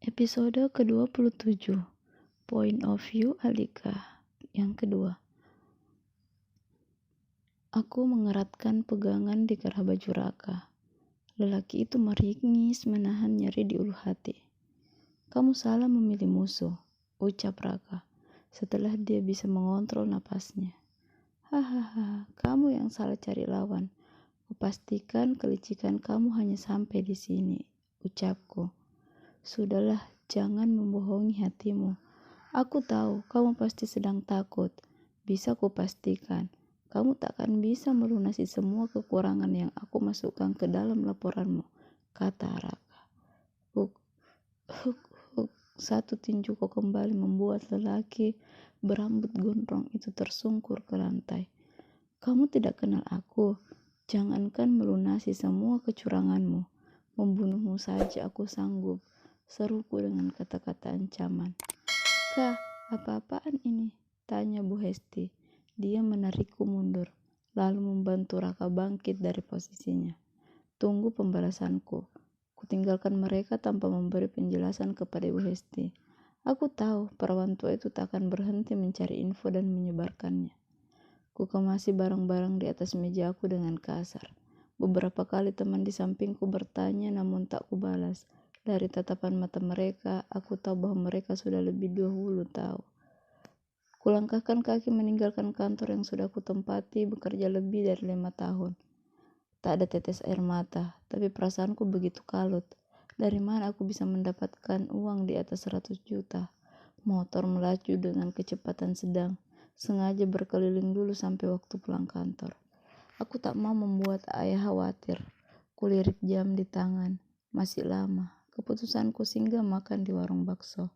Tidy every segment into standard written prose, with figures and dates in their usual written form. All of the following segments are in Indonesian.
Episode ke-27, Point of View Alika. Yang kedua. Aku mengeratkan pegangan di kerah baju Raka. Lelaki itu meringis menahan nyeri di ulu hati. Kamu salah memilih musuh, ucap Raka, setelah dia bisa mengontrol napasnya. Hahaha, kamu yang salah cari lawan. Kupastikan kelicikan kamu hanya sampai di sini, ucapku. Sudahlah, jangan membohongi hatimu. Aku tahu kamu pasti sedang takut. Bisa kupastikan, kamu takkan bisa melunasi semua kekurangan yang aku masukkan ke dalam laporanmu, kata Raka. Huk, huk, huk. Satu tinju kau kembali membuat lelaki berambut gondrong itu tersungkur ke lantai. Kamu tidak kenal aku. Jangankan melunasi semua kecuranganmu, membunuhmu saja aku sanggup, seruku dengan kata-kata ancaman. Kak, apa-apaan ini? Tanya Bu Hesti. Dia menarikku mundur, lalu membantu Raka bangkit dari posisinya. Tunggu pembalasanku. Kutinggalkan mereka tanpa memberi penjelasan kepada Bu Hesti. Aku tahu perawan tua itu tak akan berhenti mencari info dan menyebarkannya. Ku kemasi barang-barang di atas meja aku dengan kasar. Beberapa kali teman di sampingku bertanya namun tak kubalas. Dari tatapan mata mereka, aku tahu bahwa mereka sudah lebih dahulu tahu. Kulangkahkan kaki meninggalkan kantor yang sudah kutempati bekerja lebih dari 5 tahun. Tak ada tetes air mata, tapi perasaanku begitu kalut. Dari mana aku bisa mendapatkan uang di atas 100 juta? Motor melaju dengan kecepatan sedang. Sengaja berkeliling dulu sampai waktu pulang kantor. Aku tak mau membuat ayah khawatir. Kulirik jam di tangan. Masih lama. Keputusanku singgah makan di warung bakso.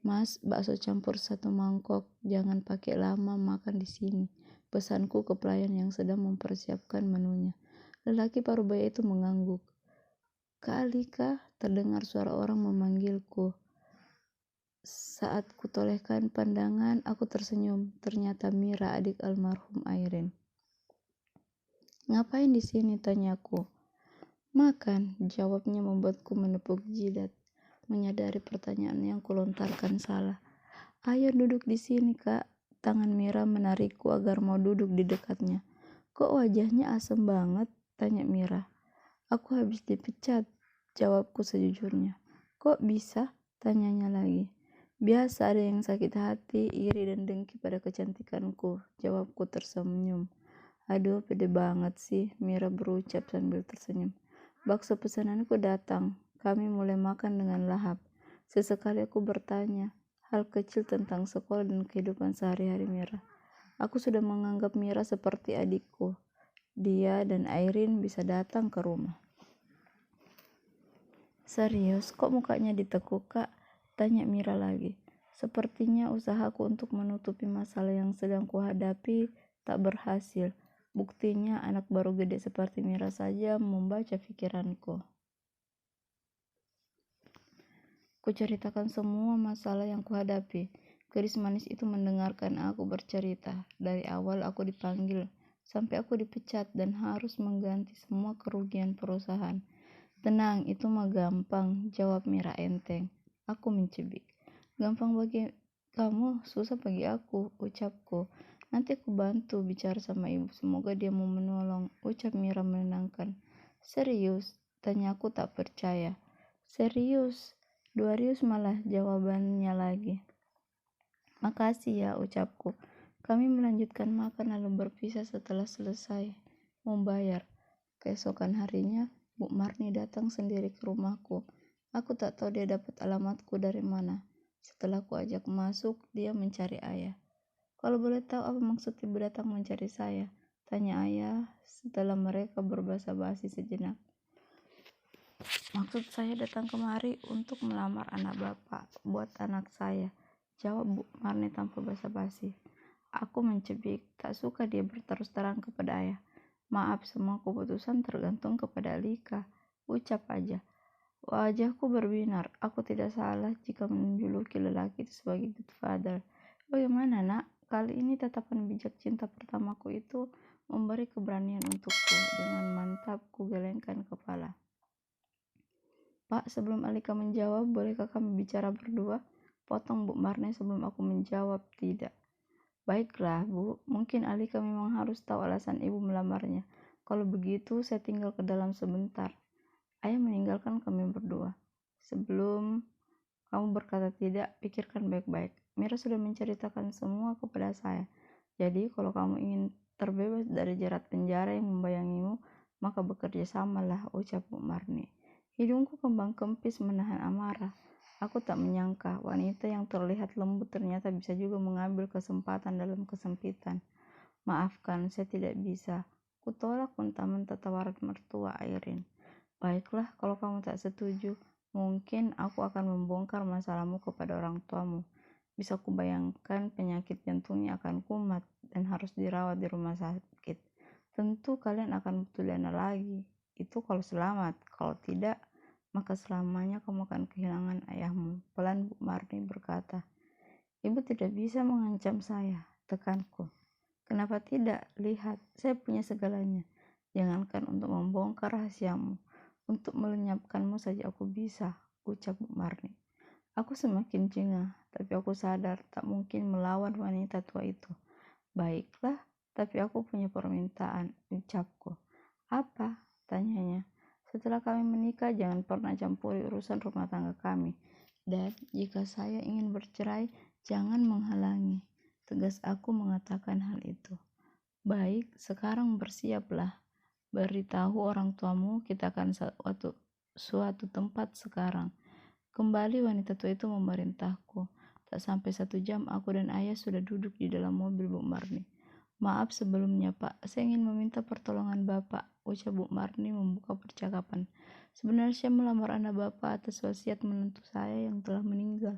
Mas, bakso campur 1 mangkok. Jangan pakai lama makan di sini. Pesanku ke pelayan yang sedang mempersiapkan menunya. Lelaki parubaya itu mengangguk. Kak Alika, terdengar suara orang memanggilku. Saat kutolehkan pandangan, aku tersenyum. Ternyata Mira, adik almarhum Airin. Ngapain di sini? Tanyaku. Makan, jawabnya membuatku menepuk jidat. Menyadari pertanyaan yang kulontarkan salah. Ayo duduk di sini, Kak. Tangan Mira menarikku agar mau duduk di dekatnya. Kok wajahnya asem banget? Tanya Mira. Aku habis dipecat, jawabku sejujurnya. Kok bisa? Tanyanya lagi. Biasa ada yang sakit hati, iri dan dengki pada kecantikanku, jawabku tersenyum. Aduh, pede banget sih, Mira berucap sambil tersenyum. Bakso pesananku datang, kami mulai makan dengan lahap. Sesekali aku bertanya, hal kecil tentang sekolah dan kehidupan sehari-hari Mira. Aku sudah menganggap Mira seperti adikku. Dia dan Airin bisa datang ke rumah. Serius, kok mukanya ditekuk, Kak? Tanya Mira lagi. Sepertinya usahaku untuk menutupi masalah yang sedang kuhadapi tak berhasil. Buktinya anak baru gede seperti Mira saja membaca pikiranku. Kuceritakan semua masalah yang kuhadapi. Gadis manis itu mendengarkan aku bercerita. Dari awal aku dipanggil, sampai aku dipecat dan harus mengganti semua kerugian perusahaan. Tenang, itu mah gampang, jawab Mira enteng. Aku mencibik. Gampang bagi kamu, susah bagi aku, ucapku. Nanti aku bantu bicara sama ibu, semoga dia mau menolong, ucap Mira menenangkan. Serius? Tanya aku tak percaya. Serius? Duarius malah jawabannya lagi. Makasih ya, ucapku. Kami melanjutkan makan lalu berpisah setelah selesai membayar. Keesokan harinya, Bu Marni datang sendiri ke rumahku. Aku tak tahu dia dapat alamatku dari mana. Setelah ku ajak masuk, dia mencari ayah. Kalau boleh tahu apa maksud ibu datang mencari saya? Tanya ayah setelah mereka berbasa-basi sejenak. Maksud saya datang kemari untuk melamar anak bapak buat anak saya, jawab Bu Marni tanpa basa-basi. Aku mencibik, tak suka dia berterus terang kepada ayah. Maaf, semua keputusan tergantung kepada Alika, ucap aja. Wajahku berbinar, aku tidak salah jika menjuluki lelaki itu sebagai good father. Bagaimana nak? Kali ini tatapan bijak cinta pertamaku itu memberi keberanian untukku. Dengan mantap ku gelengkan kepala. Pak, sebelum Alika menjawab, bolehkah kami bicara berdua? Potong Bu Marni sebelum aku menjawab. Tidak. Baiklah, Bu. Mungkin Alika memang harus tahu alasan ibu melamarnya. Kalau begitu, saya tinggal ke dalam sebentar. Ayah meninggalkan kami berdua. Sebelum kamu berkata tidak, pikirkan baik-baik. Mira sudah menceritakan semua kepada saya. Jadi, kalau kamu ingin terbebas dari jerat penjara yang membayangimu, maka bekerja samalah, ucap Bu Marni. Hidungku kembang kempis menahan amarah. Aku tak menyangka wanita yang terlihat lembut ternyata bisa juga mengambil kesempatan dalam kesempitan. Maafkan, saya tidak bisa. Kutolak mentah-mentah tawaran mertua Airin. Baiklah, kalau kamu tak setuju, mungkin aku akan membongkar masalahmu kepada orang tuamu. Bisa kubayangkan penyakit jantungnya akan kumat dan harus dirawat di rumah sakit. Tentu kalian akan butuh dana lagi. Itu kalau selamat. Kalau tidak, maka selamanya kamu akan kehilangan ayahmu. Pelan Bu Marni berkata. Ibu tidak bisa mengancam saya, tekanku. Kenapa tidak? Lihat, saya punya segalanya. Jangankan untuk membongkar rahasiamu. Untuk melenyapkanmu saja aku bisa, ucap Bu Marni. Aku semakin jengah, tapi aku sadar tak mungkin melawan wanita tua itu. Baiklah, tapi aku punya permintaan, ucapku. Apa? Tanyanya. Setelah kami menikah, jangan pernah campuri urusan rumah tangga kami. Dan jika saya ingin bercerai, jangan menghalangi. Tegas aku mengatakan hal itu. Baik, sekarang bersiaplah. Beritahu orang tuamu kita akan suatu tempat sekarang. Kembali wanita tua itu memerintahku. Tak sampai 1 jam aku dan ayah sudah duduk di dalam mobil Bu Marni. Maaf sebelumnya Pak, saya ingin meminta pertolongan Bapak, ucap Bu Marni membuka percakapan. Sebenarnya saya melamar anak Bapak atas wasiat menantu saya yang telah meninggal.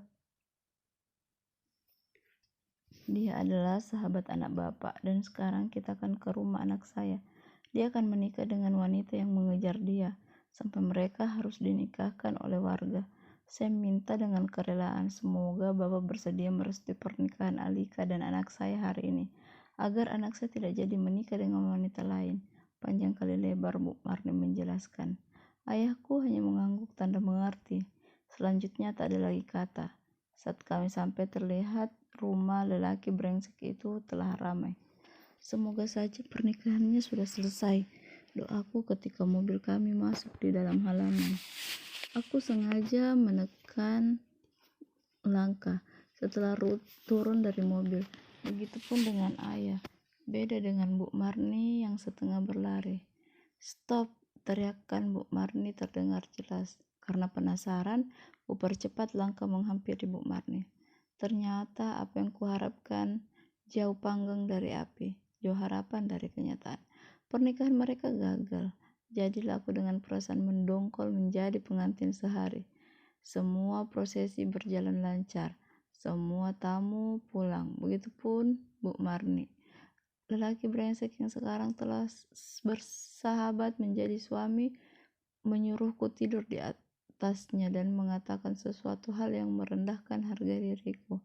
Dia adalah sahabat anak Bapak dan sekarang kita akan ke rumah anak saya. Dia akan menikah dengan wanita yang mengejar dia, sampai mereka harus dinikahkan oleh warga. Saya minta dengan kerelaan, semoga Bapak bersedia merestui pernikahan Alika dan anak saya hari ini, agar anak saya tidak jadi menikah dengan wanita lain. Panjang kali lebar Bu Marni menjelaskan. Ayahku hanya mengangguk tanda mengerti. Selanjutnya tak ada lagi kata. Saat kami sampai terlihat rumah lelaki brengsek itu telah ramai. Semoga saja pernikahannya sudah selesai, doaku ketika mobil kami masuk di dalam halaman. Aku sengaja menekan langkah setelah Ruth turun dari mobil. Begitupun dengan ayah. Beda dengan Bu Marni yang setengah berlari. Stop, teriakan Bu Marni terdengar jelas. Karena penasaran, ku percepat langkah menghampiri Bu Marni. Ternyata apa yang kuharapkan jauh panggang dari api. Jauh harapan dari kenyataan. Pernikahan mereka gagal. Jadilah aku dengan perasaan mendongkol menjadi pengantin sehari. Semua prosesi berjalan lancar. Semua tamu pulang. Begitupun Bu Marni. Lelaki brengsek yang sekarang telah bersahabat menjadi suami menyuruhku tidur di atasnya dan mengatakan sesuatu hal yang merendahkan harga diriku.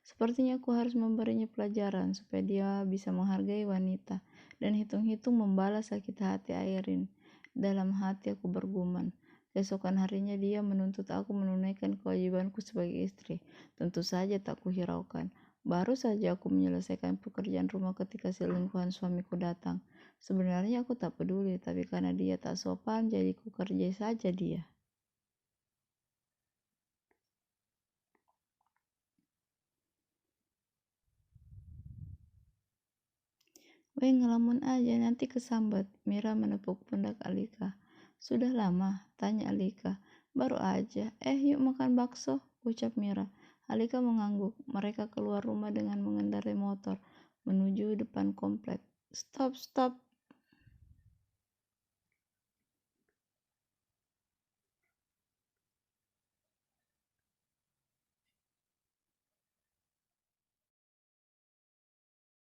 Sepertinya aku harus memberinya pelajaran supaya dia bisa menghargai wanita dan hitung-hitung membalas sakit hati Airin. Dalam hati aku bergumam. Keesokan harinya dia menuntut aku menunaikan kewajibanku sebagai istri. Tentu saja tak kuhiraukan. Baru saja aku menyelesaikan pekerjaan rumah ketika selingkuhan suamiku datang. Sebenarnya aku tak peduli, tapi karena dia tak sopan, jadi ku kerja saja dia. Weh ngelamun aja nanti kesambat. Mira menepuk pundak Alika. Sudah lama? Tanya Alika. Baru aja. Yuk makan bakso, ucap Mira. Alika mengangguk. Mereka keluar rumah dengan mengendarai motor menuju depan komplek. Stop,